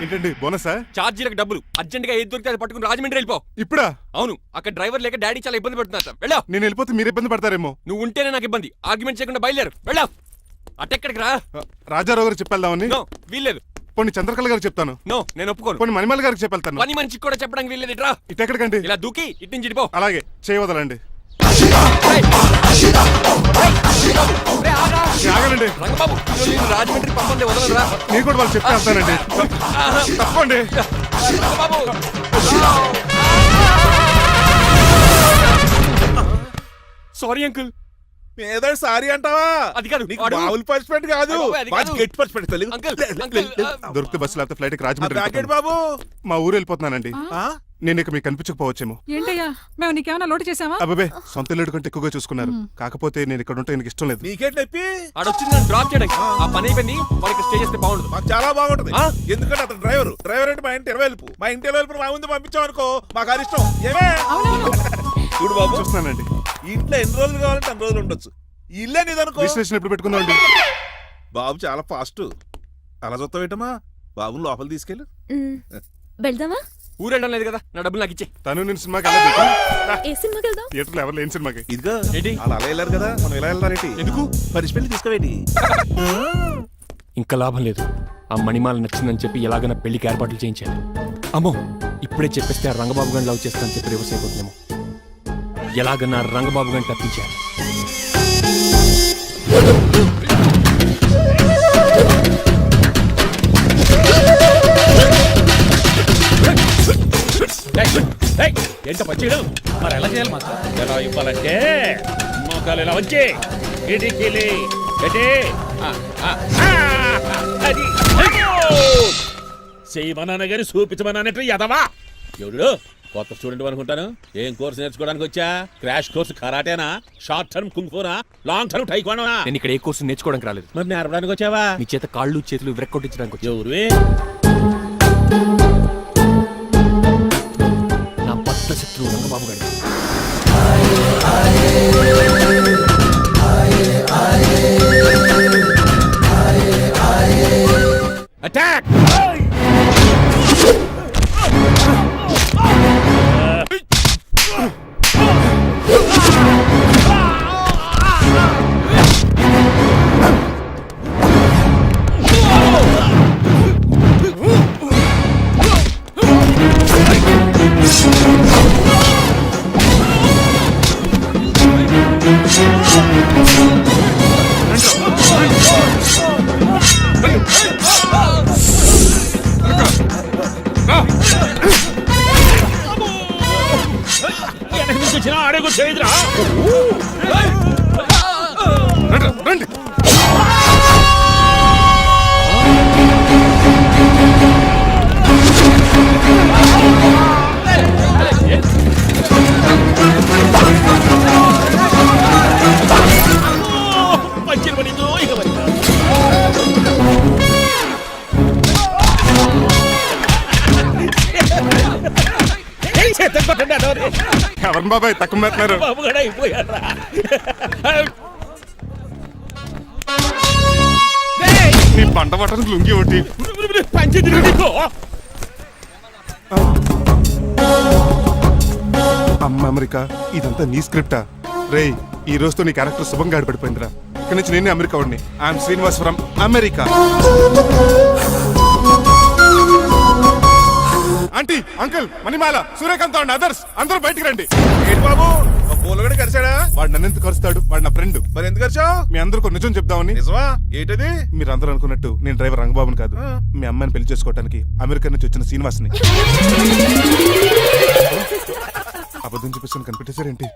ఏంటండి బోనసా? ఛార్జీలకు డబ్బులు అర్జెంట్ గా ఏది దొరికితే అది పట్టుకుని రాజమండ్రి వెళ్ళిపో. ఇప్పుడా? అవును, అక్కడ డ్రైవర్ లేక డాడీ చాలా ఇబ్బంది పడుతున్నారు. వెళ్ళావు. నేను వెళ్ళిపోతే మీరు ఇబ్బంది పడతారేమో. నువ్వు ఉంటేనే నాకు ఇబ్బంది. ఆర్గ్యుమెంట్ చేయకుండా బయలుదేరు. వెళ్ళావు. అటెక్కడికి రా. రాజారావు గారికి చెప్పేద్దామని. నో, వీల్లేదు. పోనీ చంద్రకళ గారికి చెప్తాను. నో, నేను ఒప్పుకోను. పోనీ మణిమాల గారికి చెప్పేళ్తాను. పని మనిషికి కూడా చెప్పడానికి వీల్లేదు. ఇట్రా. ఇటెక్కడికండి? ఇలా దూకి ఇటు నుంచి ఇటుపో. అలాగే చేయవదలండి. ఆగనండి రంగబాబు, రాజమండ్రి పంపండి, వదలరా. నేను కూడా వాళ్ళు చెప్పేస్తానండి. తప్పండి. Sorry uncle. ఏదో సారీ అంటావా? అది కాదు, మామూలు పనిష్మెంట్ కాదు, గట్టి పనిష్మెంట్. దొరికితే బస్సు లేకపోతే ఫ్లైట్ కి రాజమండ్రి బాబు. మా ఊరు వెళ్ళిపోతున్నానండి. నేను ఇక మీకు కనిపించకపోవచ్చేమో. ఏంటయ్యా, మేము నీకేమైనా లోటు చేసామా? అబ్బాబే, సొంత ఇల్లు కంటే ఎక్కువగా చూసుకున్నారు. కాకపోతే నేను ఇక్కడ ఉంటే నాకు ఇష్టం లేదు. నీకేం చెప్పి ఆడొచ్చింది నన్ను డ్రాప్ చేయడానికి. ఆ పని అయిపోయింది. వాళ్ళకి స్టే చేస్తే బాగుండదు. మాకు చాలా బాగుంటది. ఎందుకంటే అతను డ్రైవర్ అంటే మా ఇంటి వెళ్ళిపు. మా ఇంటి వెళ్ళిపు మా ముందు పంపించాం అనుకో, మాకు అది ఇష్టం. ఏమే చూడు బాబు, చూస్తున్నానండి. ఇంట్లో ఎన్ని రోజులు కావాలంటే అన్ని రోజులు ఉండొచ్చు. ఇల్లే నీదనుకో. రిజిస్ట్రేషన్ ఎప్పుడు పెట్టుకుందామండి? బాబు చాలా ఫాస్ట్. అలా చూస్తావు ఏంటమ్మా? బాబుని లోపల తీసుకెళ్ళు. వెళ్దామా? ఊరెళ్ళడం లేదు కదా, నా డబ్బులు నాకు ఇచ్చే. తను నేను సినిమాకి ఏ సినిమాకి వెళ్దాం? థియేటర్లో ఎవరు లేని సినిమాకి. ఇదిగో ఏంటి? అలా వెళ్ళారు కదా, మనం ఇలా వెళ్ళారేంటి? ఎందుకు? పరిష్పెళ్ళి తీసుకోవేంటి? ఇంకా లాభం లేదు. ఆ మణిమాల నచ్చిందని చెప్పి ఎలాగైనా పెళ్లికి ఏర్పాట్లు చేయించాలి. అమ్మో, ఇప్పుడే చెప్పేస్తే ఆ రంగబాబు గారిని లవ్ చేస్తానని చెప్పి రివర్స్ అయిపోతుందేమో. ఎలాగన్నా రంగబాబు గారిని తప్పించాలి. ఏంట పచ్చిడు మరి ఎలా చేయాలి మాస్టర్? ఎలా ఇవ్వాలంటే మోకాలు ఇలా వచ్చి ఇడికిలి అది చేయమన్నాను గాని చూపించమన్నట్టు ఎదవా. ఎవడు కొత్త స్టూడెంట్ అనుకుంటాను. ఏం కోర్సు నేర్చుకోవడానికి వచ్చా? క్రాష్ కోర్సు కరాటేనా, షార్ట్ టర్మ్ కుంగ్ఫూనా, లాంగ్ టర్మ్ టైక్వాండోనా? నేను ఇక్కడ ఏ కోర్సు నేర్చుకోవడానికి రాలేదు. మరి నేర్పడానికి వచ్చావా? నీ చేత కాళ్ళు చేతులు విరక్కొట్టించడానికి వచ్చా. ఎవరు? నా పట్ల శత్రువు రంగబాబు గారు. అటాక్! అడుగు చేయదురా. రండి. మంచి పడిందో ఇక పడిందా? ఎవరు బాబాయ్ తక్కువ పెట్టినారు? బాబు కూడా అయిపోయారా? నీ పంట పట్టడానికి లుంగి ఒకటి పంచి తిరుగుకో. అమ్మ అమెరికా, ఇదంతా నీ స్క్రిప్టా? రేయ్, ఈ రోజుతో నీ క్యారెక్టర్ శుభంగా ఆడిపడిపోయిందిరా. ఇక్కడి నుంచి నేనే అమెరికా వాడిని. I'm Srinivas from America. Aunty, uncle, Manimala, Suryakant and others అందరూ బయటికి రండి. ఏంటి బాబు, పూలగడ కలిసాడా? వాడు నన్ను ఎందుకు కరుస్తాడు? వాడు నా ఫ్రెండ్. మరి ఎందుకు కలిసావు? మీ అందరికీ నిజం చెప్దామని. నిజమా? ఏంటది? మీరు అందరూ అనుకున్నట్టు నేను డ్రైవర్ రంగబాబుని కాదు. మీ అమ్మాయిని పెళ్లి చేసుకోవడానికి అమెరికా నుంచి వచ్చిన శ్రీనివాస్ని. అబద్ధం చూపిస్తాను కనిపెట్టేశారేంటి?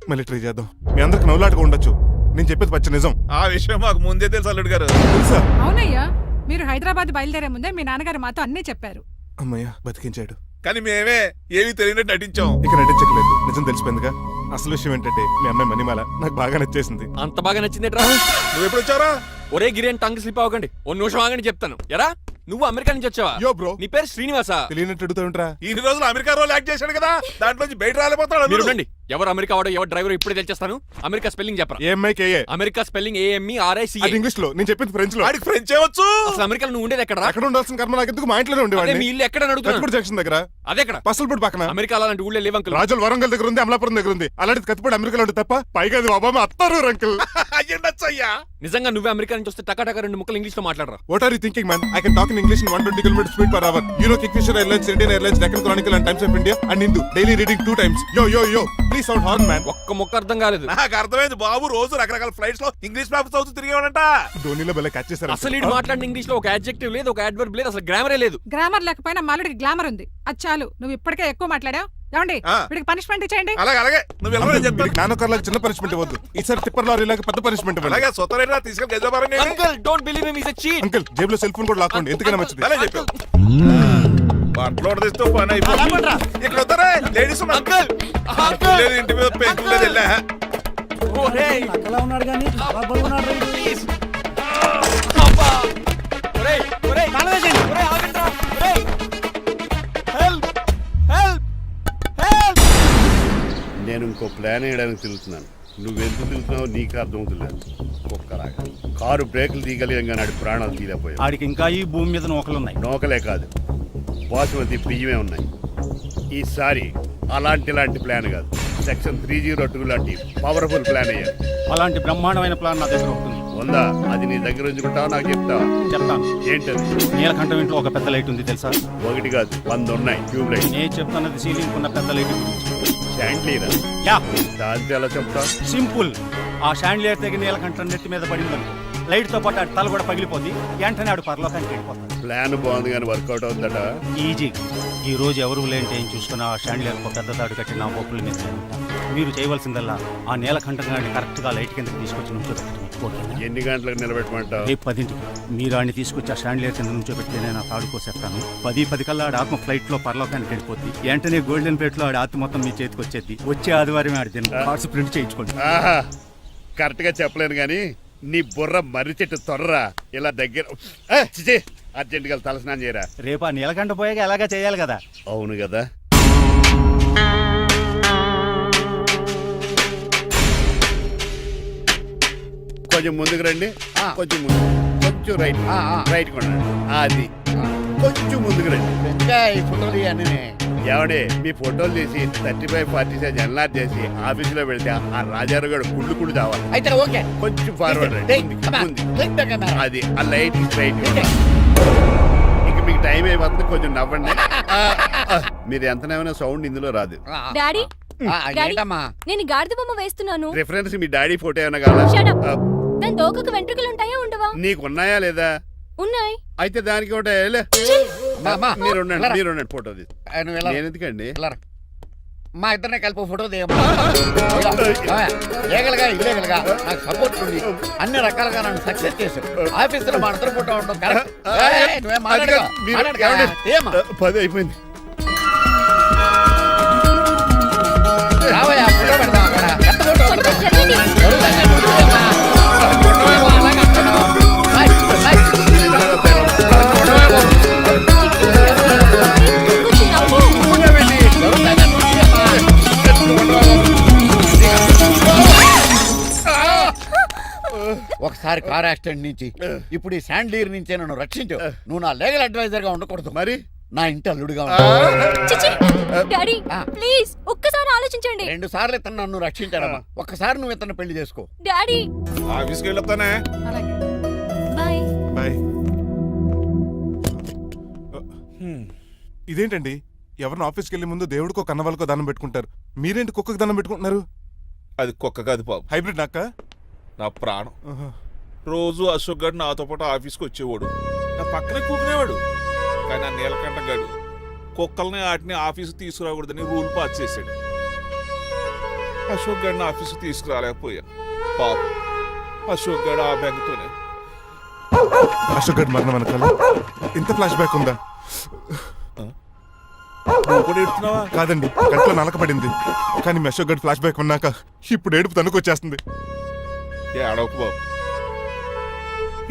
మళ్ళీ ట్రై చేద్దాం. మీ అందరికి నవ్వులాటగా ఉండొచ్చు. నేను చెప్పేది పచ్చ నిజం. ఆ విషయం మాకు ముందే తెలుసు అల్లుడు గారు. తెలుసా? అవునయ్యా, మీరు హైదరాబాద్ బయలుదేరే ముందే మీ నాన్నగారు మాతో అన్నీ చెప్పారు. అమ్మయ్య, బతికించాడు. కానీ మేమే ఏమీ తెలియనట్టు నటించాం. ఇక నటించట్లేదు, నిజం తెలిసిపోయిందిగా. అసలు విషయం ఏంటంటే మీ అమ్మాయి మణిమాల నాకు బాగా నచ్చేసింది. అంత బాగా నచ్చిందేట్రా? నువ్వు ఎప్పుడు వచ్చారా? ఒరే గిరియన్, టంగ్ స్లిప్ అవ్వకండి. ఓ నిమిషం ఆగండి చెప్తాను. ఎరా, నువ్వు అమెరికా నుంచి వచ్చావా? యో బ్రో, నీ పేరు శ్రీనివాసా? తెలియనట్టు అడుగుతా ఉంటారా? ఇన్ని రోజులు అమెరికా రోల్ యాక్ట్ చేశాడు కదా, దాంట్లోంచి బయట రాలేపోతాడు. మీరు రండి. ఎవరు అమెరికా వాడో ఎవరు డ్రైవర్ ఇప్పుడే తెలిచేస్తాను. అమెరికా స్పెల్లింగ్ చెప్పరా. ఏఎంఐకేఏ. America spelling AMERICA. అది ఇంగ్లీష్ లో, నేను చెప్పింది ఫ్రెంచ్ లో. వాడికి ఫ్రెంచ్ వచ్చు. అసలు అమెరికాలో నువ్వు ఉండేది ఎక్కడ? అక్కడ ఉండాల్సిన కర్మ నాకు ఎందుకు, మా ఇంట్లోనే అదే ఉండేవాడిని. మీ ఇల్లు ఎక్కడ అడుగుతున్నాను. కత్తిపూడి జంక్షన్ దగ్గర. అదెక్కడ? పసలపూడి పక్కన. అమెరికా అలాంటి ఊళ్ళో లేవు అంకుల్. రాజుల వరంగల్ దగ్గర ఉంది, అమలాపురం దగ్గర ఉంది. అలాంటిది కత్తిపూడి అమెరికాలో ఉంటుంది తప్ప. పైగా అది ఒబామా అత్తారు అంకుల్. అయ్యుండొచ్చు అయ్యా. నిజంగా నువ్వే అమెరికా నుంచి వస్తే టకా 2 ముక్కలు ఇంగ్లీష్ లో మాట్లాడరా. What are you thinking, man? I can talk in English in 120 kilometers speed per hour. You know Kingfisher Airlines, Indian Airlines, Deccan Chronicle and Times of India and Hindu. Daily reading 2 times. Yo. Please sound horn, man. ఒక్క ముక్క అర్థం కాలేదు. నాకు అర్థమైంది బాబు. రోజు రకరకాల flights లో English papers చదువుతూ తిరిగేవాడంట. ధోనిలో భలే క్యాచ్ చేశారు. అసలు ఇటు మాట్లాడిన ఇంగ్లీష్ లో ఒక అడ్జెక్టివ్ లేదు, ఒక అడ్వర్బ్ లేదు, అసలు గ్రామరే లేదు. గ్రామర్ లేకపోయినా మాలుడికి గ్లామర్ ఉంది. అది చాలు. నువ్వు ఇప్పటికే ఎక్కువ మాట్లాడావు. ఏమండి ఆ. వీడికి పనిష్మెంట్ ఇచ్చేయండి. అలాగే నువ్వు ఎలా చెప్తాను. నానొకర్లకు చిన్న పనిష్మెంట్ ఇవ్వద్దు. ఈసారి టిప్పర్ లారీలాగా పెద్ద పనిష్మెంట్ ఇవ్వాలి. అలాగే సొత్తరేనా తీసుకెళ్ళి గెజబారని uncle don't believe him, is a cheat. Uncle జేబులో సెల్ ఫోన్ కూడా లాక్కోండి, ఎందుకైనా మంచిది. అలా చెప్పావు. బట్టలు తెస్తూ పని అయిపోయింది. ఇక్కడ వస్తారా లేడీస్ అంకుల్ అంకుల్ లేదు, ఇంటి మీద పెంకులు లేదు వెళ్ళా. ఓరేయ్ అలా ఉన్నాడు కానీ బరువున్నాడు రైతు. ప్లీజ్ అబ్బా. ఒరేయ్ ఒరేయ్ ఒరేయ్ ఆగండ్రా. ఒరేయ్ హెల్ప్ హెల్ప్ హెల్ప్. నేను ఇంకో ప్లాన్ వేయడానికి తిరుగుతున్నాను. నువ్వెందుకు తిరుగుతున్నావు నీకు అర్థమవుతులేదు. ఒక్కలాగా కారు బ్రేకులు తీయగలిగాం, నాడు ప్రాణాలు తీయలేకపోయావు. ఆడికి ఇంకా ఈ భూమి మీద నూకలున్నాయి. నోకలే కాదు, బాసుమతి బియ్యమే ఉన్నాయి. ఈసారి ఇలాంటి ప్లాన్ కాదు, సెక్షన్ 302 లాంటి పవర్ఫుల్ ప్లాన్ అయ్యారు. అలాంటి బ్రహ్మాండమైన ప్లాన్ నా దగ్గర ఉంటుంది. ఉందా? అది నీ దగ్గర ఉంచుకుంటావా, నాకు చెప్తావా? చెప్తాను. ఏంటది? నీలకంఠం ఇంట్లో ఒక పెద్ద లైట్ ఉంది తెలుసా? ఒకటి కాదు 100 ఉన్నాయి ట్యూబ్ లైట్. నేను చెప్తున్నది సీలింగ్ ఉన్న పెద్ద లైట్ గురించి. శాండ్లీరా? యా, దాంతో ఎలా చెప్తా? సింపుల్. ఆ షాండ్లియర్ తెగి నీలకంఠం నెత్తి మీద పడిందని లైట్ తో పాటు ఆడి తల కూడా పగిలిపోద్ది. వెంటనే ఆడు పరలోకానికి వెళ్ళిపోతాడు. ప్లాన్ బాగుంది కానీ వర్కౌట్ అవుతుందట. ఈజీ. ఈ రోజు ఎవరు లేంటి ఏం చూసుకున్నా ఆ షాండ్లియర్ ఒక పెద్ద తాడు కట్టి నా బొక్కుల మీద ఉంటా. మీరు చేయవలసిందల్లా ఆ నీలకంఠం గారిని కరెక్ట్ గా లైట్ కింద తీసుకొచ్చి నుంచోబెట్టండి. ఓకేనా? ఎన్ని గంటలకు నిలబెట్టమంటావు? రేపు 10ంటికి మీరు ఆడిని తీసుకొచ్చి ఆ షాండ్లియర్ కింద నుంచోబెడితే నేను ఆ తాడు కోసేస్తాను. 10 కల్లా ఆడ ఆత్మ ఫ్లైట్ లో పరలోకానికి వెళ్ళిపోద్ది. వెంటనే గోల్డెన్ ప్లేట్ లో ఆడి ఆత్మ మొత్తం మీ చేతికి వచ్చేది. వచ్చే ఆదివారం ఆడి దీన్ని కార్డ్స్ ప్రింట్ చేయించుకోండి. ఆహా, కరెక్ట్ గా చెప్పలేను కానీ నీ బుర్ర మర్రి చెట్టు తొర్రా. ఇలా దగ్గర అర్జెంట్ గా తలస్నానం చేయరా. రేపు ఆ నీలకంఠ పోయాక ఎలాగా చేయాలి కదా. అవును కదా. కొంచెం ముందుకు రండి. కొంచెం ముందు, కొంచెం రైట్, రైట్ కొనండి. అది కొంచెం ముందుకు రండి. ఫోటోలు ఇవన్నీ ఏమండి, మీ ఫోటోలు తీసి 35-40 సైజ్ ఎన్లార్ చేసి ఆఫీసులో పెడితే ఆ రాజారావు గారు కుళ్ళు చావాలి. అయితే ఓకే. కొంచెం ఫార్వర్డ్ రండి. ముందుకి. అది ఆ లైట్ స్ట్రైట్. ఇక మీకు టైం అయిపోతుంది, కొంచెం నవ్వండి. మీరు ఎంతనేమైనా సౌండ్ ఇందులో రాదు. డాడీ ఏంటమ్మా? నేను గాడిద బొమ్మ వేస్తున్నాను. రిఫరెన్స్ మీ డాడీ ఫోటో ఏమైనా కావాలా? Shut up. దాని దోకకు వెంట్రుకలు ఉంటాయా ఉండవా? నీకున్నాయా లేదా? ఉన్నాయి. అయితే దానికి ఒకటే మీరు ఉండండి ఫోటో తీసి. నేను ఎందుకండి? మా ఇద్దరిని కలిపి ఫోటో తీయమ్మా. ఏగలగా ఇల్లేగలగా నాకు సపోర్ట్ ఉంది. అన్ని రకాలుగా నన్ను సక్సెస్ చేశారు. ఆఫీసులో మా ఇద్దరు ఫోటో ఉండడం కరెక్ట్. నువ్వేం మాట్లాడగా? మీరు 10 అయిపోయింది. రావయ్యా, ఫోటో పెడదాం అక్కడ. ఎంత ఫోటో కొంచెం పెడదాం? జరగండి. జరుగుతాయి, జరుగుతాయమ్మా. ఫోటోయేమో అలాగే అంటున్నావు. ఫోటోయేమో. కొంచెం నవ్వు. ఒకసారి కార్ యాక్సిడెంట్ నుంచి ఇప్పుడు ఈ శాండ్లీర్ నుంచే నన్ను రక్షించు. నువ్వు నా లీగల్ అడ్వైజర్ గా ఉండకూడదు, మరి నా ఇంటి అల్లుడుగా చిచి. డాడీ ప్లీజ్ ఒక్కసారి ఆలోచించండి. 2 సార్లు ఇతను నన్ను రక్షించాడమ్మా. ఒక్కసారి నువ్వు ఇతను పెళ్లి చేసుకో. డాడీ ఆఫీస్కి వెళ్ళొస్తానే. అలాగే. బాయ్. బాయ్. ఇదేంటండి, ఎవరిని ఆఫీస్కి వెళ్ళే ముందు దేవుడికో కన్నవాళ్ళకో దండం పెట్టుకుంటారు, మీరేంటి కుక్కకు దండం పెట్టుకుంటున్నారు? అది కుక్క కాదు బాబు, హైబ్రిడ్ నాక్క. నా ప్రాణం. రోజు అశోక్ గడు నాతో పాటు ఆఫీస్కి వచ్చేవాడు, నా పక్కనే కూకునేవాడు. కానీ ఆ నీలకంఠ గడు కుక్కల్ని వాటిని ఆఫీసు తీసుకురాకూడదని రూల్ పాస్ చేశాడు. అశోక్ గడిని ఆఫీసు తీసుకురాలేకపోయా. పాప అశోక్ గడు ఆ బెంగతోనే. అశోక్ గడ్ మరణం వెనకాల ఇంత ఫ్లాష్ బ్యాక్ ఉందా? నువ్వు కూడా ఎడుతున్నావా? కాదండి, కంట్లో నలకపడింది. కానీ మీ అశోక్ గడ్ ఫ్లాష్ బ్యాక్ ఉన్నాక ఇప్పుడు ఏడుపు తనుకొచ్చేస్తుంది. ఏడవకు బాబు,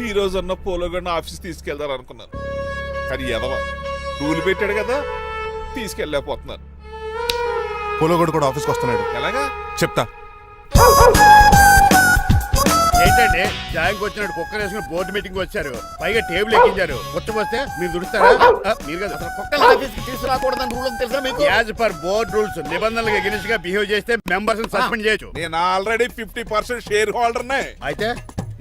ఈ రోజు అన్న పోలో గడిని ఆఫీస్ తీసుకెళ్తారు అనుకున్నాను. కానీ ఎదవా రూల్ పెట్టాడు కదా, తీసుకెళ్ళలేకపోతున్నాను. పోలో కూడా ఆఫీస్కి వస్తున్నాడు. ఎలాగా? చెప్తా. ఏంటండి జాయింగ్ వచ్చినట్టు కుక్కర్ వేసుకుని బోర్డు మీటింగ్ వచ్చారు, పైగా టేబుల్ ఎక్కించారు. వస్తే మీరు దుడుస్తారా? మీరు కదా అసలు కుక్కలు ఆఫీస్ కి తీసుకురాకూడదని రూల్ తెలుసా మీకు? యాజ్ పర్ బోర్డ్ రూల్స్ నిబంధనలకు ఎగనిస్ట్ గా బిహేవ్ చేస్తే మెంబర్స్ సస్పెండ్ చేయొచ్చు. నేను ఆల్రెడీ 50% షేర్ హోల్డర్నే. అయితే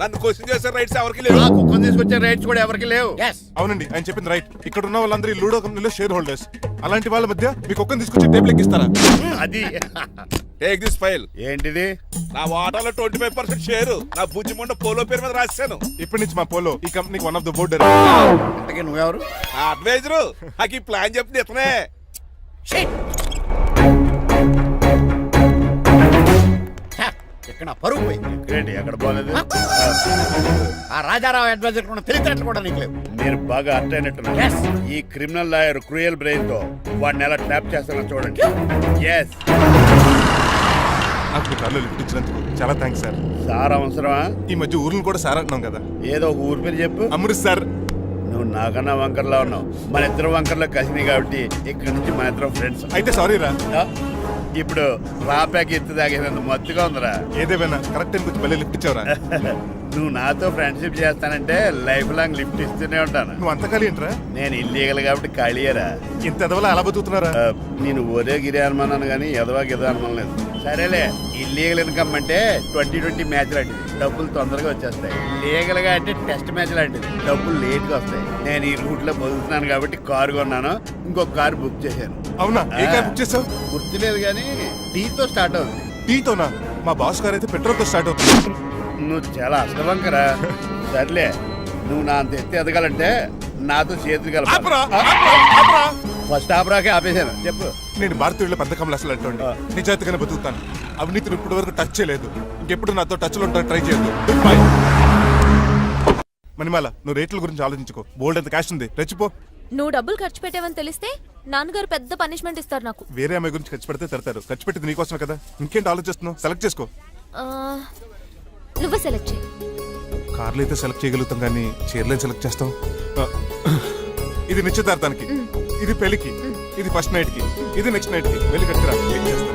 నన్ను క్వశ్చన్ చేసే రైట్స్ ఎవరికి లేవు. ఆ కుక్కను తీసుకొచ్చే రైట్స్ కూడా ఎవరికి లేవు. Yes. అవునండి, ఆయన చెప్పింది రైట్. ఇక్కడ ఉన్న వాళ్ళందరూ ఈ లూడో కంపెనీలో షేర్ హోల్డర్స్. అలాంటి వాళ్ళ మధ్య మీకు ఒక్కని తీసుకొచ్చి టేబుల్ ఎక్కిస్తారా? అది టేక్ దిస్ ఫైల్. ఏంటిది? నా వాటాలో 25% షేరు నా బుజ్జిమండ పోలో పేరు మీద రాశాను. ఇప్పటి నుంచి మా పోలో ఈ కంపెనీకి వన్ ఆఫ్ ద బోర్డు. ఇంతకీ నువ్వెవరు? నా అడ్వైజరు. నాకు ఈ ప్లాన్ చెప్పింది ఇతనే. ఇక్కడ నా పరువు పోయింది. ఏంటి ఎక్కడ పోలేదు? ఆ రాజారావు అడ్వైజర్ కూడా తెలియటట్లు కూడా నీకు లేవు. మీరు బాగా అర్థ అయినట్టున్నారు. Yes. ఈ క్రిమినల్ లాయర్ క్రూయల్ బ్రెయిన్ తో వాడిని ఎలా ట్రాప్ చేస్తానో చూడండి. ఎస్. నాకు మీ కార్లో లిఫ్ట్ ఇచ్చినందుకు చాలా థ్యాంక్స్ సార్. సార్ అవసరమా? ఈ మధ్య ఊర్లు కూడా సార్ అంటున్నాం కదా. ఏదో ఒక ఊరి పేరు చెప్పు. అమృత్ సార్. నువ్వు నాకన్నా వంకర్లా ఉన్నావు. మన ఇద్దరు వంకర్లో కలిసినాయి కాబట్టి ఇక్కడ నుంచి మన ఇద్దరం ఫ్రెండ్స్. అయితే సారీ రా. ఇప్పుడు రాపాక ఎత్తు తాగేదంత మత్తుగా ఉందిరా. ఏదేమైనా కరెక్ట్ టైం వచ్చి మళ్ళీ లిఫ్ట్ ఇచ్చావురా. నువ్వు నాతో ఫ్రెండ్షిప్ చేస్తానంటే లైఫ్ లాంగ్ లిఫ్ట్ ఇస్తూనే ఉంటాను. నువ్వు అంత ఖాళీ ఏంట్రా? నేను ఇల్లీగల్ కాబట్టి ఖాళీయరా. ఇంత ఎదవలా ఎలా బతుకుతున్నారా? నేను ఒరే గిరి అనుమానాను కానీ ఎదవా గిద అనుమానం లేదు. సరేలే, ఇల్లీగల్ ఇన్కమ్ అంటే 2020 మ్యాచ్ లాంటిది, డబ్బులు తొందరగా వచ్చేస్తాయి. లీగల్ గా అంటే టెస్ట్ మ్యాచ్ లాంటిది, డబ్బులు లేట్ గా వస్తాయి. నేను ఈ రూట్ లో బతుకుతున్నాను కాబట్టి కారు కొన్నాను, ఇంకొక కారు బుక్ చేశాను. అవునా? ఏ కార్ బుక్ చేసావు? గుర్తులేదు కానీ టీతో స్టార్ట్ అవుతుంది. టీతోనా? మా బాస్ గారు అయితే పెట్రోల్ తో స్టార్ట్ అవుతుంది. నువ్వు చాలా అసలంకరా. సర్లే, నువ్వు నా అంత ఎత్తి ఎదగాలంటే నాతో చేతులు ఆపురా, కలపాలి. ఆపురా, ఆపురా. ఫస్ట్ ఆపరాకే ఆపేశాను. చెప్పు. నేను భారతీయుల పెద్ద కమలు అసలు అటువంటి నిజాయితీగానే బతుకుతాను. అవినీతిని ఇప్పటి వరకు టచ్ చేయలేదు. ఇంకెప్పుడు నాతో టచ్ లో ట్రై చేయొద్దు. Good bye. మణిమాల, నువ్వు రేట్ల గురించి ఆలోచించుకో. బోల్డ్ ఎంత క్యాష్ ఉంది, రెచ్చిపో. నువ్వు డబ్బులు ఖర్చు పెట్టావని తెలిస్తే నాన్నగారు పెద్ద పనిష్మెంట్ ఇస్తారు నాకు. వేరే అమ్మాయి గురించి ఖర్చు పెడితే తిడతారు. ఖర్చు పెట్టింది నీకోసమే కదా. ఇంకేంటి ఆలోచిస్తున్నావు? సెలెక్ట్ చేసుకో. ఆ, నువ్వే సెలెక్ట్ చేయి. కార్లు అయితే సెలెక్ట్ చేయగలుగుతాం కానీ చీరలేం సెలెక్ట్ చేస్తాం. ఆ, ఇది నిశ్చితార్థానికి, ఇది పెళ్లికి, ఇది ఫస్ట్ నైట్ కి, ఇది నెక్స్ట్ నైట్ కి. వెళ్ళి కట్టుకురా. ఏం చేస్తాం?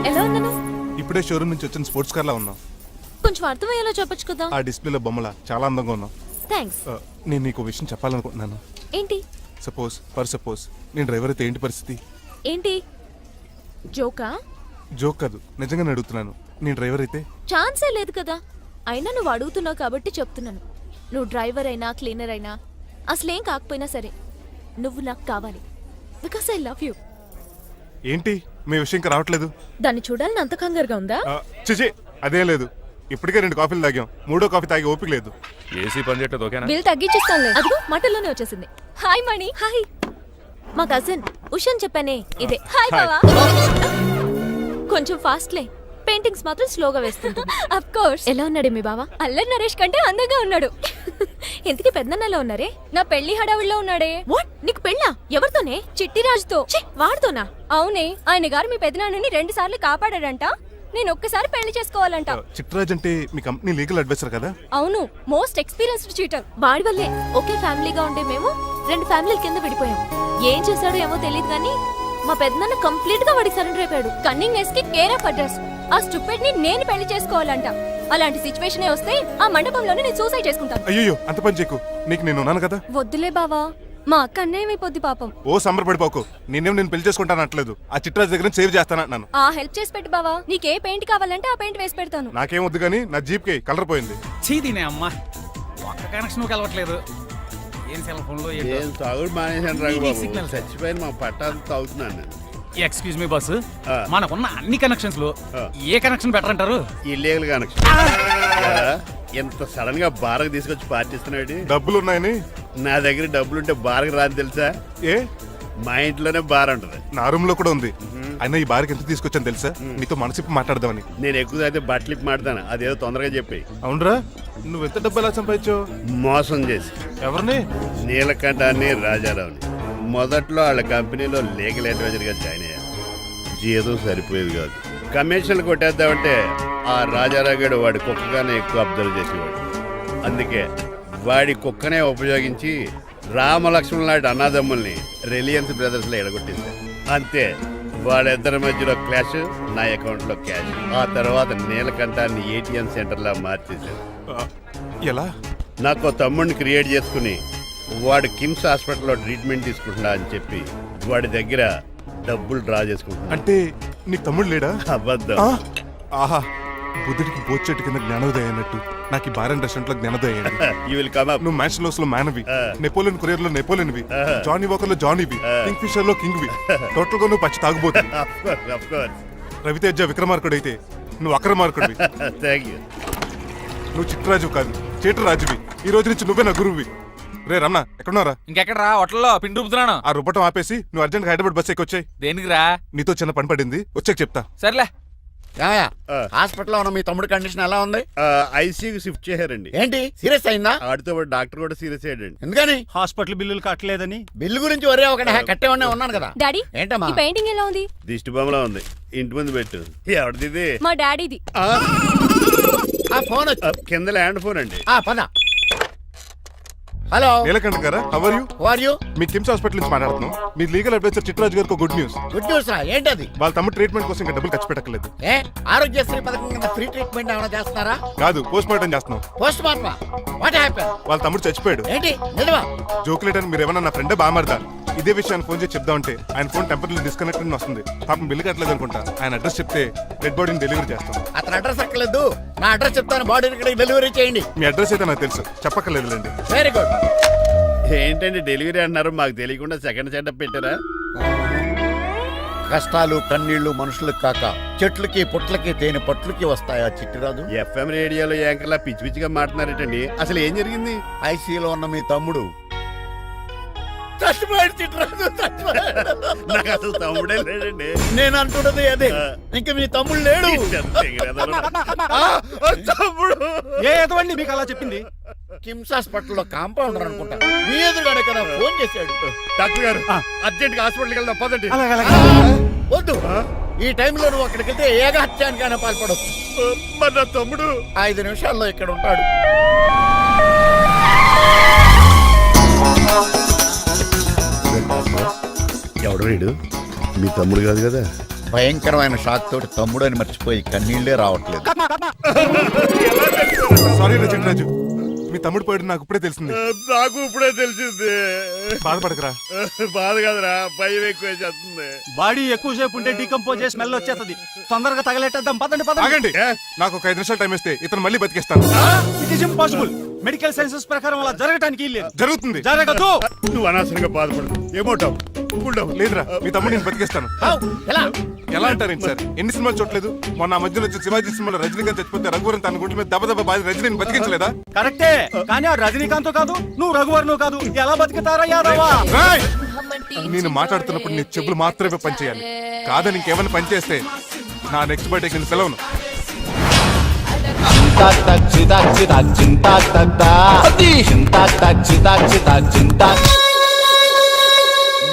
ఎలా ఉన్నాను? ఇప్పుడే షోరూమ్ నుంచి వచ్చిన స్పోర్ట్స్ కార్ లా ఉన్నావు. కొంచెం అర్థమయ్యేలా చెప్పొచ్చు కదా. ఆ డిస్ప్లేలో బొమ్మల చాలా అందంగా ఉన్నావు. థ్యాంక్స్. నేను నీకు విషయం చెప్పాలనుకుంటున్నాను. ఏంటి? సపోజ్ నేను డ్రైవర్ అయితే ఏంటి పరిస్థితి? ఏంటి జోకా? జోక్ కాదు, నిజంగానే అడుగుతున్నాను. నేను డ్రైవర్ అయితే ఛాన్సే లేదు కదా. అయినా నువ్వు అడుగుతున్నావు కాబట్టి చెప్తున్నాను. నువ్వు డ్రైవర్ అయినా క్లీనర్ అయినా అసలేం కాకపోయినా సరే నువ్వు నాకు కావాలి. Because I love you. ఏంటి మీ విషయం ఇంకా రావట్లేదు? దాన్ని చూడాలని అంత కంగారుగా ఉందా? చిచి, అదేం లేదు. ఇప్పటికే 2 కాఫీలు తాగాం. 3వ కాఫీ తాగి ఓపిక లేదు. ఏసీ పని చేయట్లేదు, ఓకేనా? బిల్ తగ్గించిస్తానులే. అదిగో మాటల్లోనే వచ్చేసింది. హాయ్ మణి. హాయ్. మా కజిన్ ఉషాన్ చెప్పానే ఇదే. హాయ్ బావా. కొంచెం ఫాస్ట్లే, పెయింటింగ్స్ మాత్రం స్లోగా వేస్తుంటుంది. Of course. ఎలా ఉన్నాడు మీ బావ? అల్లరి నరేష్ కంటే అందంగా ఉన్నాడు. ఇంతకీ పెద్దన్నలో ఉన్నారే? నా పెళ్లి హడావుల్లో ఉన్నాడే. వాట్? నీకు పెళ్ళా? ఎవరితోనే? చిట్టిరాజుతో. వాడితోనా? అవునే. ఆయన గారు మీ పెద్దనాన్నని 2 సార్లు కాపాడాడంట. నేను ఒక్కసారి పెళ్లి చేసుకోవాలంట. చిట్రాజ్ అంటే మీ కంపెనీ లీగల్ అడ్వైజర్ కదా? అవును, మోస్ట్ ఎక్స్పీరియన్స్డ్ చీటర్. వాడి వల్లే ఒకే ఫ్యామిలీగా ఉండే మేము 2 ఫ్యామిలీల కింద విడిపోయాం. ఏం చేశాడో ఏమో తెలియదు కానీ మా పెద్దనాన్న కంప్లీట్ గా వాడికి సరెండర్ అయిపోయాడు. కన్నింగ్ నెస్ కి కేర్ ఆఫ్ అడ్రస్. ఆ స్టూపిడ్ ని నేను పెళ్లి చేసుకోవాలంట. అలాంటి సిచ్యువేషన్ వస్తే ఆ మండపంలోనే నేను సూసైడ్ చేసుకుంటాను. అయ్యో, అంత పని చేయకు. నీకు నేను ఉన్నాను కదా. వద్దులే బావా, మా అక్క అన్యాయమైపోద్ది పాపం. ఓ సంబరపడిపోకు. నేను పెళ్లి చేసుకుంటాను అంటలేదు. ఆ చిట్రాజ్ దగ్గర సేవ్ చేస్తానంటున్నాను. ఆ హెల్ప్ చేసి పెట్టు బావా. నీకే పెయింట్ కావాలంటే ఆ పెయింట్ వేసి పెడతాను. నాకేం వద్దు కానీ నా జీప్ కి కలర్ పోయింది. చీదీనే అమ్మా, ఒక్క కనెక్షన్ కలవట్లేదు. ఏం సెల్ ఫోన్ లో ఏం తాగుడు మానేశాను రాఘబాబు. సిగ్నల్ చచ్చిపోయిన మా పట్టాలు తాగుతున్నాను నేను. ఎక్స్క్యూజ్ మీ బస్సు, ఆ. మనకున్న అన్ని కనెక్షన్స్ లో ఆ. ఏ కనెక్షన్ బెటర్ అంటారు? Illegal connection. ఎంత సడన్ గా బారకు తీసుకొచ్చి పార్టీ ఇస్తున్నాడు. డబ్బులు ఉన్నాయని. నా దగ్గర డబ్బులుంటే బారకు రాని తెలుసా? ఏ మా ఇంట్లోనే బార్ ఉంటుంది. నా రూమ్ లో కూడా ఉంది. అయినా ఈ బార్కి ఎంత తీసుకొచ్చాను తెలుసా? నీతో మనసిప్పి మాట్లాడదామని. నేను ఎక్కువ అయితే బట్టలిప్పి మాడతాను, అదేదో తొందరగా చెప్పి. అవునరా, నువ్వు ఎంత డబ్బు ఎలా సంపాదించావు? మోసం చేసి ఎవరిని? నీలకంఠాన్ని, రాజారావుని. మొదట్లో వాళ్ళ కంపెనీలో లీగల్ అడ్వైజర్గా జాయిన్ అయ్యాను. జీతం సరిపోయేది కాదు. కమిషన్లు కొట్టేద్దామంటే ఆ రాజారావు గడు వాడి కుక్కగానే ఎక్కువ అబ్జర్వ్ చేసేవాడు. అందుకే వాడి కుక్కనే ఉపయోగించి రామలక్ష్మణ్ లాంటి అన్నదమ్ముల్ని రిలయన్స్ బ్రదర్స్ లో ఎడగొట్టేశారు. అంతే, వాళ్ళిద్దరి మధ్యలో క్లాష్, నా అకౌంట్ లో క్యాష్. ఆ తర్వాత నీలకంఠాన్ని ఏటీఎం సెంటర్ లా మార్చేశారు. ఎలా? నాకు తమ్ముడిని క్రియేట్ చేసుకుని వాడు కిమ్స్ హాస్పిటల్లో ట్రీట్మెంట్ తీసుకుంటున్నా అని చెప్పి వాడి దగ్గర డబ్బులు డ్రా చేసుకుంటున్నా. అంటే నీ తమ్ముడు లేడా? అబద్ధం. ఆ? ఆహా, బుద్ధుడికి బోచెట్టు కింద జ్ఞానోదయం అన్నట్టు నాకు ఈ బారన్ రెస్టారెంట్ లో జ్ఞానోదయం అయింది. You will come up. నువ్వు మ్యాన్షన్ హౌస్ లో మ్యాన్వి, నెపోలియన్ కొరియర్ లో నెపోలియన్వి, జానీ వాకర్ లో జానీవి, కింగ్ ఫిషర్ లో కింగ్వి. టోటల్ గా నువ్వు పచ్చి తాగుబోతుంది. Of course. రవితేజ విక్రమార్కుడు అయితే నువ్వు అక్రమార్కుడివి. Thank you. నువ్వు చిట్టరాజు కాదు, చీటరాజువి. ఈ రోజు నుంచి నువ్వే నా గురువువి. రే రమణ, ఎక్కడున్నారా? ఇంకెక్కడరా హోటల్లో పిండి రుబ్బుతున్నాను. ఆ రుబ్బటం ఆపేసి నువ్వు అర్జెంట్ హైదరాబాద్ బస్ ఎక్కొచ్చాయి. దేనికిరా? నీతో చిన్న పని పడింది, వచ్చాక చెప్తా. సర్లే. హాస్పిటల్లో ఉన్న మీ తమ్ముడి కండిషన్ ఎలా ఉంది? ఐసీయూకి షిఫ్ట్ చేశారండి. ఏంటి సీరియస్ అయిందా? ఆడితో పాటు డాక్టర్ కూడా సీరియస్ అయ్యాడండి. ఎందుకని? హాస్పిటల్ బిల్లులు కట్టలేదని. బిల్లు గురించి ఒరే ఒకటి కట్టేవాడినే ఉన్నాను కదా. డాడీ, ఏంటమ్మా ఈ పెయింటింగ్ ఎలా ఉంది? దిష్టి బొమ్మలా ఉంది, ఇంటి ముందు పెట్టు. ఎవరిది? మా డాడీది. ఆ ఫోన్ వచ్చి కింద ల్యాండ్ ఫోన్ అండి. పద. హలో, నీలకంఠ గారా, how are you? Are you? మీ కిమ్స్ హాస్పిటల్ నుంచి మాట్లాడుతున్నాం. మీ లీగల్ అడ్వైజర్ చిట్టరాజు గారికి గుడ్ న్యూస్. గుడ్ న్యూస్ రా. ఏంటది? వాళ్ళ తమ్ముడు ట్రీట్మెంట్ కోసం ఇంకా డబ్బులు ఖర్చు పెట్టలేదు. ఏ ఆరోగ్యశ్రీ పథకం కింద ఫ్రీ ట్రీట్మెంట్ ఏమైనా చేస్తున్నారా? కాదు, పోస్ట్ మార్టం చేస్తున్నాం. పోస్ట్ మార్టమా? What happen? వాళ్ళ తమ్ముడు చచ్చిపోయాడు. ఏంటి నిజమా? జోకులేటని మీరు ఏమన్నా నా ఫ్రెండ్ బామర్దా? ఇదే విషయాన్ని ఫోన్ చేసి చెప్దామంటే ఆయన ఫోన్ టెంపరీ డిస్కనెక్ట్ అని వస్తుంది. పాపం బిల్లు కట్టలేదు అనుకుంటా. ఆయన అడ్రస్ చెప్తే డెడ్ బాడీని డెలివరీ చేస్తాం. అతను అడ్రస్ అక్కర్లేదు, నా అడ్రస్ చెప్తాను, బాడీని ఇక్కడికి డెలివరీ చేయండి. మీ అడ్రస్ అయితే నాకు తెలుసు, చెప్పక్కర్లేదులేండి. Very good. ఏంటండి డెలివరీ అన్నారు, మాకు తెలియకుండా సెకండ్ సెటప్ పెట్టారా? కష్టాలు కన్నీళ్లు మనుషులకు కాక చెట్లకి పుట్లకి తేనె పట్లకి వస్తాయా చిట్టిరాజు? ఎఫ్ఎం రేడియోలో యాంకర్లా పిచ్చి పిచ్చిగా మాట్లాడారేటండి. అసలు ఏం జరిగింది? ఐసీయూలో ఉన్న మీ తమ్ముడు చచ్చిపోయాడు చిట్టిరాజు, చచ్చిపోయాడు. నాకు అసలు తమ్ముడే లేడండి. నేను అంటున్నది అదే, ఇంకా మీ తమ్ముడు లేడు. తమ్ముడు ఏ ఎదవండి మీకు అలా చెప్పింది? కిమ్స్ హాస్పిటల్లో కాంపౌండర్ అనుకుంటా, మీ ఎదురుగానే కదా ఫోన్ చేశాడు. డాక్టర్ గారు అర్జెంట్ గా హాస్పిటల్కి వెళ్దాం పదండి. వద్దు, ఈ టైంలో నువ్వు అక్కడికి వెళ్తే ఏకహత్యానికైనా పాల్పడవచ్చు. మరి నా తమ్ముడు 5 నిమిషాల్లో ఇక్కడ ఉంటాడు. ఎవడు వీడు? మీ తమ్ముడు కాదు కదా? భయంకరమైన షాక్ తోటి తమ్ముడు అని మర్చిపోయి కన్నీళ్లే రావట్లేదు. సారీ రా చిట్టరాజు, మీ తమ్ముడు పోయాడు నాకు ఇప్పుడే తెలిసింది. నాకు ఇప్పుడే తెలిసింది. బాధపడకరా. బాధ కాదురా, భయం ఎక్కువ చేస్తుంది. బాడీ ఎక్కువసేపు ఉంటే డీకంపోజ్ చేసి స్మెల్ వచ్చేస్తుంది. తొందరగా తగలెట్టేద్దాం, పదండి పదండి. ఆగండి, నాకు ఒక 5 నిమిషాలు టైం ఇస్తే ఇతను మళ్ళీ బతికేస్తాను. It is impossible. Medical sciences ప్రకారం అలా జరగటానికి లేదు. జరుగుతుంది. జరగదు. నువ్వు అనవసరంగా బాధపడు. ఏమోటావు? లేదురా, మీ తమ్ముడు నేను బతికేస్తాను. ఎలా అంటారేంటి సార్? ఎన్ని సినిమాలు చూడలేదు? మొన్న మధ్యలో వచ్చిన శివాజీ సినిమాలో రజనీకాంత్ చచ్చిపోతే రఘువరన్ తన గుండె మీద దెబ్బ బాధ రజనీని బతికించలేదా? కరెక్టే, కానీ ఆ రజనీకాంత్ కాదు, నువ్వు రఘువర్ను కాదు. ఎలా బతుకుతారా యాదవా? రాయ్! నేను మాట్లాడుతున్నప్పుడు నీ చెప్పులు మాత్రమే పనిచేయాలి. కాదని ఇంకేమైనా పనిచేస్తే నా నెక్స్ట్ బర్త్డేకి నేను సెలవును.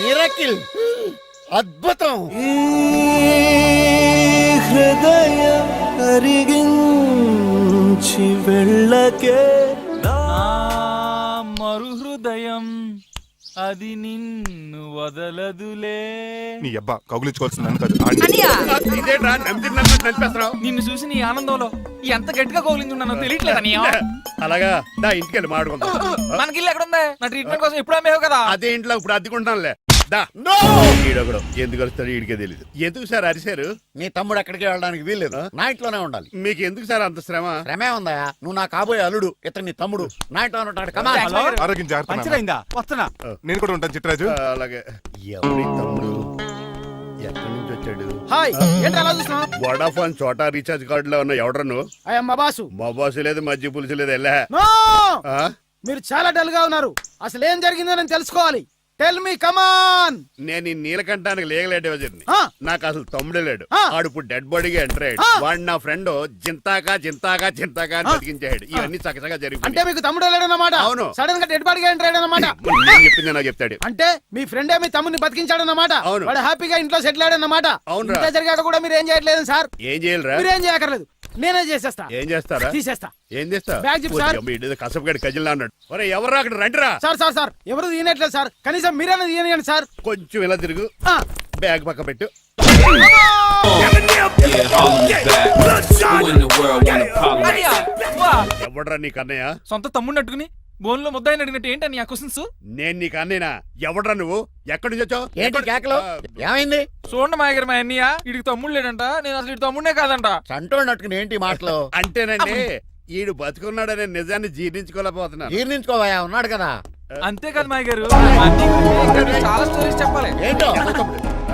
మిరకిల్, అద్భుతం. హృదయం అరిగించి వెళ్ళకే మరు హృదయం అది నిన్ను వదలదులే. నీ అబ్బా కౌగులించుకోవాల్సిందని కాదు. ఇదేంట్రా నమ్మినట్టు నడిపేస్తున్నావు? నిన్ను చూసి నీ ఆనందంలో ఎంత గట్టిగా కౌలించున్నానో తెలియట్లేదా నీ? అలాగా దా ఇంటికి వెళ్ళి మాడుకుందాం. మనకి ఇల్లు ఎక్కడ ఉంది? నా ట్రీట్మెంట్ కోసం ఎప్పుడు అమ్మేవు కదా. అదే ఇంట్లో ఇప్పుడు అద్దెకుంటానులే. దా. ఈడొకడు ఎందుకు వస్తాడు ఈడికే తెలీదు. ఎందుకు సార్ అరిశారు? నీ తమ్ముడు ఎక్కడికి వెళ్ళడానికి వీల్లేదు, నా ఇంట్లోనే ఉండాలి. మీకు ఎందుకు సార్ అంత శ్రమ? శ్రమే ఉందా? నువ్వు నా కాబోయే అల్లుడు, ఇతను నీ తమ్ముడు, నా ఇంట్లోనే ఉంటాడు. కమా. ఆరోగ్యం జాగ్రత్త. పంచరైందా? వస్తున్నా. నేను కూడా ఉంటాను చిట్టరాజు. అలాగే. ఎవరి తమ్ముడు ఎక్కడి నుంచి వచ్చాడు? హాయ్, ఏంటి అలా చూస్తున్నావు? వోడాఫోన్ చోటా రీఛార్జ్ కార్డులో ఉన్న ఎవడరా నువ్వు? మా బాసు. మా బాసు లేదు, మధ్య పులుసు లేదు. వెళ్ళా. మీరు చాలా డల్ గా ఉన్నారు. అసలు ఏం జరిగిందో నేను తెలుసుకోవాలి. టెల్ మీ కమాన్. నేను ఈ నీలకంఠానికి లీగల్ అడ్వైజర్ని. ఆ. నాకు అసలు తమ్ముడే లేడు. ఆ. ఆడు ఇప్పుడు డెడ్ బాడీగా ఎంటర్ అయ్యాడు. ఆ. వాడు నా ఫ్రెండ్ జింతాకా అని బతికించాడు. ఇవన్నీ చక్కగా అంటే జరిగి మీకు తమ్ముడు లేడన్నమాట. అవును. సడన్ గా డెడ్ బాడీగా ఎంటర్ అయ్యాడన్నమాట. నేను చెప్పింది నాకు చెప్తాడు. అంటే మీ ఫ్రెండే మీ తమ్ముని బతికించాడన్నమాట. అవును. వాడు హ్యాపీగా ఇంట్లో సెటిల్ అయ్యాడన్నమాట. అవునురా. ఇంత జరిగాక కూడా మీరు ఏం చేయట్లేదు సార్. ఏం చేయాలిరా? మీరేం చేయక్కర్లేదు, నేనే చేసేస్తా. ఏం చేస్తారా? తీసేస్తా. ఏం చేస్తా? బ్యాగ్ చెప్పు సార్. కసపగడి కజిల్లా అన్నాడు. ఒరే ఎవరు అక్కడ రండిరా. సార్ సార్ సార్ ఎవరు తీయనట్లేదు సార్, కనీసం మీరైనా తీయనియండి సార్. కొంచెం ఇలా తిరుగు. ఆ. బ్యాగ్ పక్క పెట్టు. ఎవడ్రా నీకు అన్నయ్య? సొంత తమ్ముడిని అట్టుకుని బోన్లో ముద్దాయిని అడిగినట్టు ఏంటని ఆ క్వశ్చన్స్? నేను నీకు అన్నయ్యనా? ఎవడ్రా నువ్వు? ఎక్కడి నుంచి వచ్చావు? ఏంటి కేకలు? ఏమైంది? చూడండి మా దగ్గర మా అన్నయ్య ఇడికి తమ్ముడు లేడంట, నేను అసలు ఇటు తమ్ముడే కాదంట. చంటోడు నట్టుకుని ఏంటి మాటలు? అంటేనండి ఈడు బతుకున్నాడనే నిజాన్ని జీర్ణించుకోలేకపోతున్నాను. జీర్ణించుకోవయా, ఉన్నాడు కదా. అంతేకాదు మా గారు, చాలా స్టోరీస్ చెప్పాలి. ఏంటో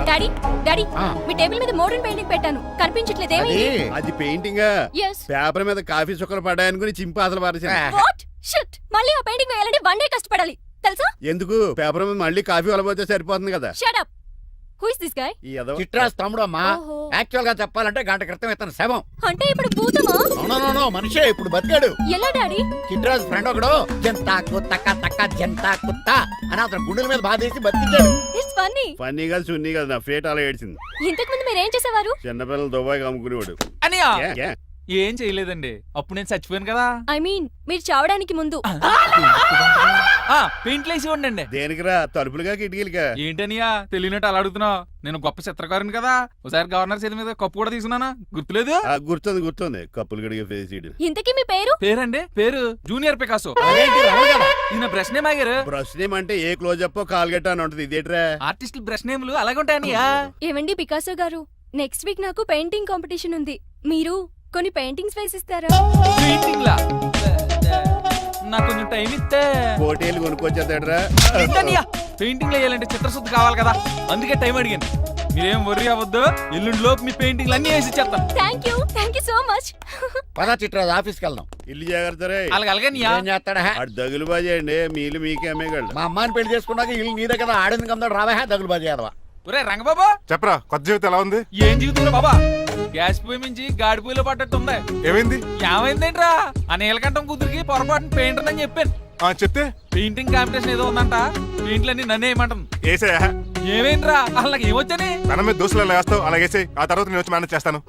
డాడీ డాడీ ఆ. మీ టేబుల్ మీద మోడర్న్ పెయింటింగ్ పెట్టాను, కనిపించట్లేదు. అది ఏమైంది? అది పెయింటింగ్. Yes. పేపర్ మీద కాఫీ చుక్కలు పడ్డాయనుకుని చింపి అసలు పారేసాను. వాట్ షిట్, మళ్ళీ ఆ పెయింటింగ్ వేయాలంటే 1 డే కష్టపడాలి తెలుసా? ఎందుకు? పేపర్ మీద మళ్ళీ కాఫీ వలపోతే సరిపోతుంది కదా. Shut up. Who is this guy? ఈ ఎదవ. చిట్రాజ్ తమ్ముడు అమ్మా. ఓహో. యాక్చువల్ గా చెప్పాలంటే గంట క్రితం ఇతను శవం. అంటే ఇప్పుడు భూతమా? నో మనిషే ఇప్పుడు బతికాడు. ఎలా డాడీ? చిట్రాజ్ ఫ్రెండ్ ఒకడు జంతా కుత్తక తక్క జంతా కుత్త అని అతను గుండెల మీద బాధేసి బతికించాడు. It's funny. ఫన్నీ కాదు సున్నీ కాదు, నా ఫేట్ అలా ఏడ్చింది. ఇంతకు ముందు మీరు ఏం చేసేవారు? చిన్నపిల్లలు దుబాయ్ అమ్ముకునేవాడు. అనియా ఏ, ఏ? ఏం చేయలేదండి, అప్పుడు నేను చచ్చిపోయాను కదా. ఐ మీన్ మీరు చావడానికి ముందు. పెయింట్లు వేసి ఉండండి. దేనికిరా? తలుపులుగా కిటికీలుగా? ఏంటనియా తెలియనట్టు అలా అడుగుతున్నావు? నేను గొప్ప చిత్రకారుని కదా, ఒకసారి గవర్నర్ చేతి మీద కప్పు కూడా తీసుకున్నానా, గుర్తులేదు? గుర్తుంది కప్పులు గడిగే ఫేస్ ఇడు. ఇంతకీ మీ పేరు? పేరండి పేరు జూనియర్ పికాసో. అదేంటి రమణ? ఈయన బ్రష్ నేమ్ ఆగారు. బ్రష్ నేమ్ అంటే ఏ క్లోజ్ అప్ కాల్గట్ట అని ఉంటది. ఇదేట్రా? ఆర్టిస్టులు బ్రష్ నేమ్లు అలాగే ఉంటాయనియా. ఏమండి పికాసో గారు, నెక్స్ట్ వీక్ నాకు పెయింటింగ్ కాంపిటీషన్ ఉంది. మీరు కొన్ని పెయింటింగ్స్ వేసిస్తారా? పెయింటింగ్ లా నాకు కొంచెం టైం ఇస్తే. కోటేలు కొనుక్కొచ్చేదేట్రా? పెయింటింగ్ వేయాలంటే చిత్రశుద్ధి కావాలి కదా, అందుకే టైం అడిగాను. మీరేం వర్రీ అవ్వద్దు, ఎల్లుండి లోపు మీ పెయింటింగ్లు అన్ని వేసి ఇచ్చేస్తాను. Thank you so much. పదా చిట్రాజ్ ఆఫీస్కి వెళ్దాం. ఇల్లు జాగ్రత్త రే. అలాగే ఏం చేస్తాడా? ఆడు దగులు బాజీ అండి, మీలు మీకే అమ్మేగాళ్ళు. మా అమ్మాయిని పెళ్లి చేసుకున్నాక ఇల్లు నీదే కదా, ఆడింది కదా, రావా దగులు బాజీ అదవా. ఒరే రంగబాబా, చెప్పరా కొత్త జీవితం ఎలా ఉంది? ఏం జీవితంలో బాబా, గ్యాస్ పొయ్యి మించి గాడి పొయ్యిలో పడ్డట్టు ఉంది. ఏమైంది? ఏమైందేంట్రా, ఆ నీలకంఠం కూతురికి పొరపాటున పెయింటర్ అని చెప్పాను. చెప్తే పెయింటింగ్ కాంపిటీషన్ ఏదో ఉందంట, పెయింట్లన్నీ నన్నే ఏమంటాను. ఏసయ్యా, ఏమైందిరా, అసలు నాకు ఏమొచ్చని? తన మీద దోశలు వేస్తావు, అలాగేసే. ఆ తర్వాత నేను వచ్చి మేనేజ్ చేస్తాను.